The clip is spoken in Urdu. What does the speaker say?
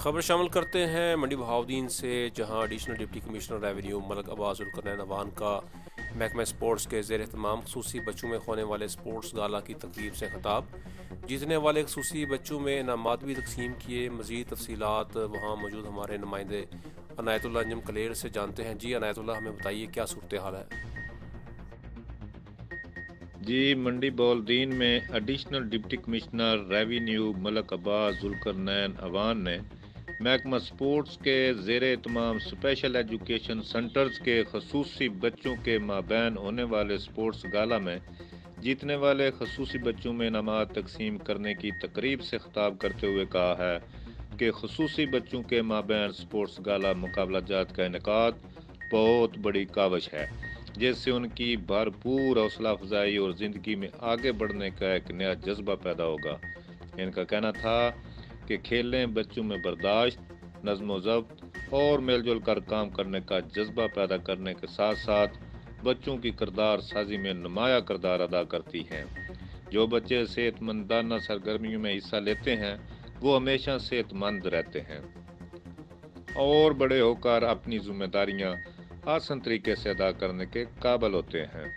خبر شامل کرتے ہیں منڈی بہاؤدین سے، جہاں ایڈیشنل ڈپٹی کمشنر ریونیو ملک عباس ذوالقرنین اوان کا محکمہ سپورٹس کے زیر اہتمام خصوصی بچوں میں ہونے والے سپورٹس گالا کی تقریب سے خطاب۔ جیتنے والے خصوصی بچوں میں انعامات بھی تقسیم کیے۔ مزید تفصیلات وہاں موجود ہمارے نمائندے عنایت اللہ انجم کلیر سے جانتے ہیں۔ جی عنایت اللہ، ہمیں بتائیے کیا صورتحال ہے؟ جی، منڈی بہاؤدین میں ایڈیشنل ڈپٹی کمشنر ریونیو ملک عباس ذوالقرنین اوان نے محکمہ سپورٹس کے زیر اہتمام اسپیشل ایجوکیشن سینٹرز کے خصوصی بچوں کے مابین ہونے والے سپورٹس گالا میں جیتنے والے خصوصی بچوں میں انعامات تقسیم کرنے کی تقریب سے خطاب کرتے ہوئے کہا ہے کہ خصوصی بچوں کے مابین سپورٹس گالا مقابلہ جات کا انعقاد بہت بڑی کاوش ہے، جس سے ان کی بھرپور حوصلہ افزائی اور زندگی میں آگے بڑھنے کا ایک نیا جذبہ پیدا ہوگا۔ ان کا کہنا تھا کہ کھیلیں بچوں میں برداشت، نظم و ضبط اور مل جل کر کام کرنے کا جذبہ پیدا کرنے کے ساتھ ساتھ بچوں کی کردار سازی میں نمایاں کردار ادا کرتی ہیں۔ جو بچے صحت مندانہ سرگرمیوں میں حصہ لیتے ہیں وہ ہمیشہ صحت مند رہتے ہیں اور بڑے ہو کر اپنی ذمہ داریاں آسان طریقے سے ادا کرنے کے قابل ہوتے ہیں۔